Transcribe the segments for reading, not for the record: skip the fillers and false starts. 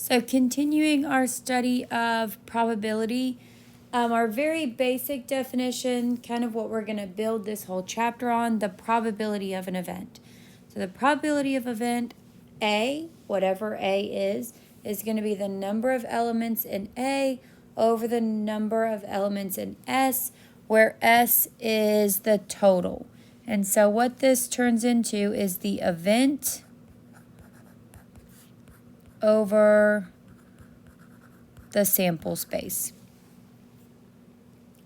So continuing our study of probability, our very basic definition, kind of what we're going to build this whole chapter on, the probability of an event. So the probability of event A, whatever A is going to be the number of elements in A over the number of elements in S, where S is the total. And so what this turns into is the event over the sample space.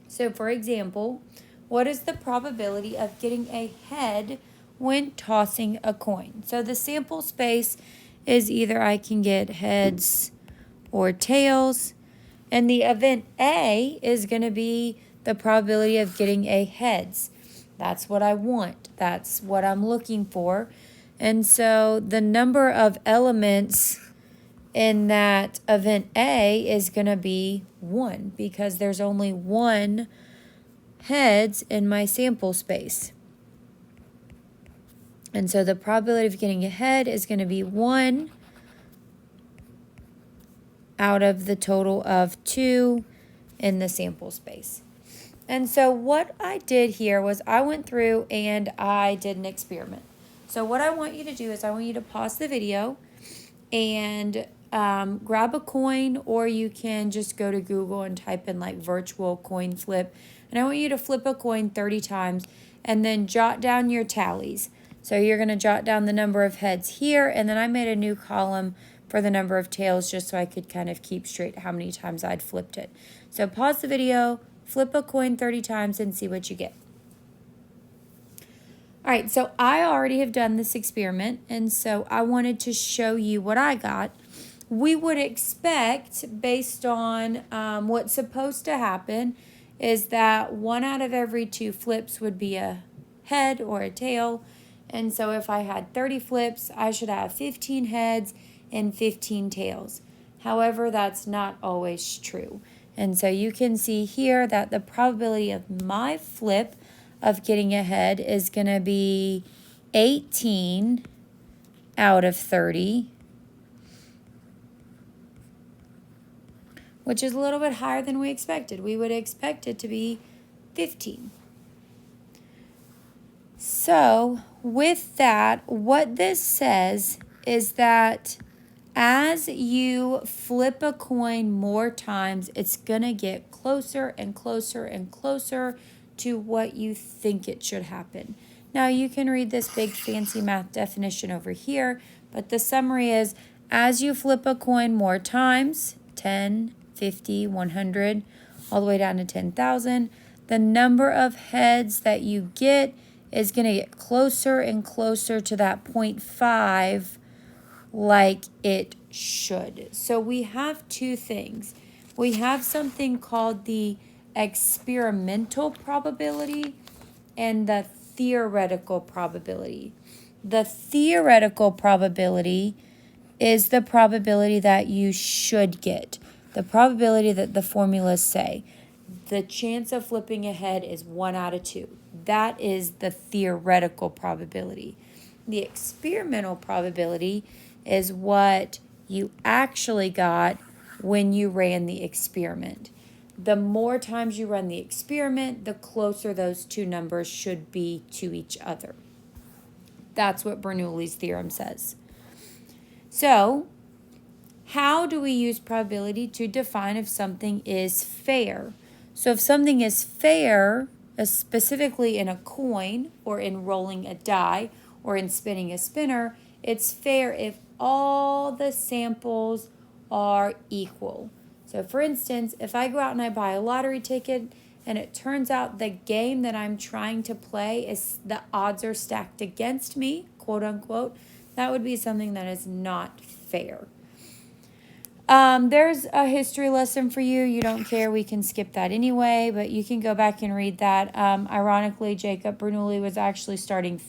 So for example, what is the probability of getting a head when tossing a coin? So the sample space is either I can get heads or tails, and the event A is going to be the probability of getting a heads. That's what I want. That's what I'm looking for. And so the number of elements in that event A is going to be 1 because there's only 1 heads in my sample space. And so the probability of getting a head is going to be 1 out of the total of 2 in the sample space. And so what I did here was I went through and I did an experiment. So what I want you to do is I want you to pause the video and grab a coin, or you can just go to Google and type in like virtual coin flip. And I want you to flip a coin 30 times and then jot down your tallies. So you're going to jot down the number of heads here, and then I made a new column for the number of tails just so I could kind of keep straight how many times I'd flipped it. So pause the video, flip a coin 30 times, and see what you get. All right, so I already have done this experiment, and so I wanted to show you what I got. We would expect, based on what's supposed to happen, is that 1 out of every 2 flips would be a head or a tail. And so if I had 30 flips, I should have 15 heads and 15 tails. However, that's not always true. And so you can see here that the probability of my flip of getting a head is going to be 18 out of 30, which is a little bit higher than we expected. We would expect it to be 15. So with that, what this says is that as you flip a coin more times, it's going to get closer and closer and closer to what you think it should happen. Now, you can read this big fancy math definition over here, but the summary is as you flip a coin more times, 10, 50, 100, all the way down to 10,000, the number of heads that you get is going to get closer and closer to that 0.5 like it should. So we have 2 things. We have something called the experimental probability and the theoretical probability. The theoretical probability is the probability that you should get, the probability that the formulas say. The chance of flipping a head is 1 out of 2. That is the theoretical probability. The experimental probability is what you actually got when you ran the experiment. The more times you run the experiment, the closer those 2 numbers should be to each other. That's what Bernoulli's theorem says. So, how do we use probability to define if something is fair? So if something is fair, specifically in a coin or in rolling a die or in spinning a spinner, it's fair if all the samples are equal. So for instance, if I go out and I buy a lottery ticket and it turns out the game that I'm trying to play is the odds are stacked against me, quote unquote, that would be something that is not fair. There's a history lesson for you. You don't care, we can skip that anyway, but you can go back and read that. Ironically, Jacob Bernoulli was actually studying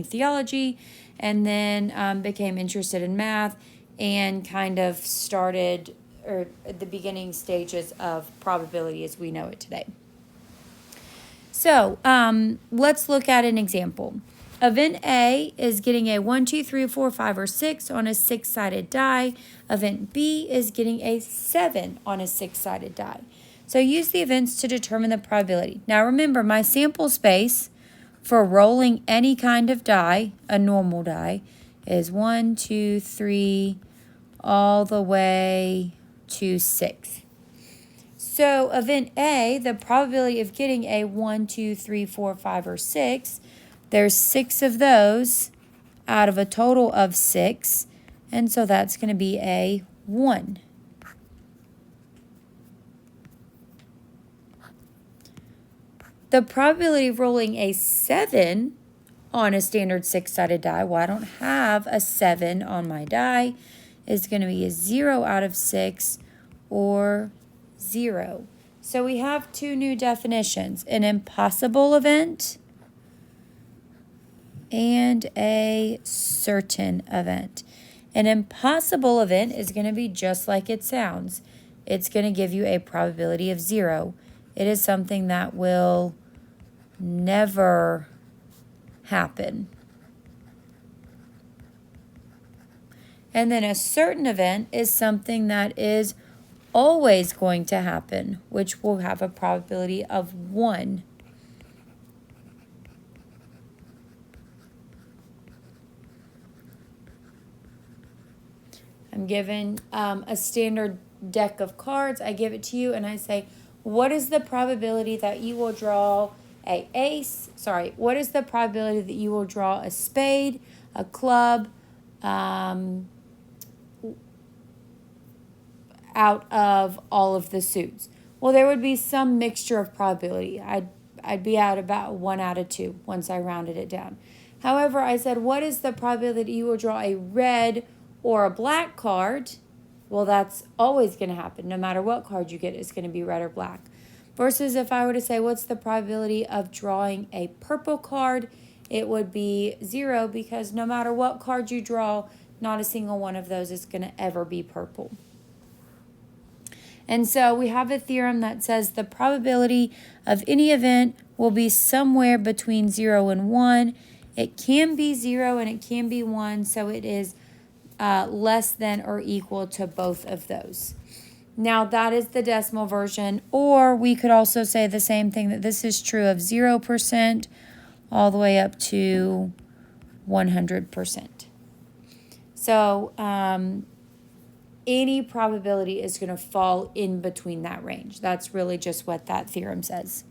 theology and then became interested in math and kind of started at the beginning stages of probability as we know it today. So let's look at an example. Event A is getting a 1, 2, 3, 4, 5, or 6 on a 6-sided die. Event B is getting a 7 on a 6-sided die. So use the events to determine the probability. Now remember, my sample space for rolling any kind of die, a normal die, is 1, 2, 3, all the way to 6. So event A, the probability of getting a 1, 2, 3, 4, 5, or 6, there's 6 of those out of a total of 6, and so that's going to be a 1. The probability of rolling a 7 on a standard 6-sided die, well, I don't have a 7 on my die, is going to be a 0 out of 6 or 0. So we have two new definitions, an impossible event and a certain event. An impossible event is going to be just like it sounds. It's going to give you a probability of 0. It is something that will never happen. And then a certain event is something that is always going to happen, which will have a probability of 1. I'm given a standard deck of cards. I give it to you and I say, what is the probability that you will draw a ace? Sorry, what is the probability that you will draw a spade, a club, out of all of the suits? Well, there would be some mixture of probability. I'd be at about 1 out of 2 once I rounded it down. However, I said, what is the probability that you will draw a red or a black card? Well, that's always going to happen. No matter what card you get, it's going to be red or black. Versus if I were to say, what's the probability of drawing a purple card? It would be 0, because no matter what card you draw, not a single one of those is going to ever be purple. And so we have a theorem that says the probability of any event will be somewhere between 0 and 1. It can be 0 and it can be 1, so it is less than or equal to both of those. Now that is the decimal version, or we could also say the same thing, that this is true of 0% all the way up to 100%. So any probability is going to fall in between that range. That's really just what that theorem says.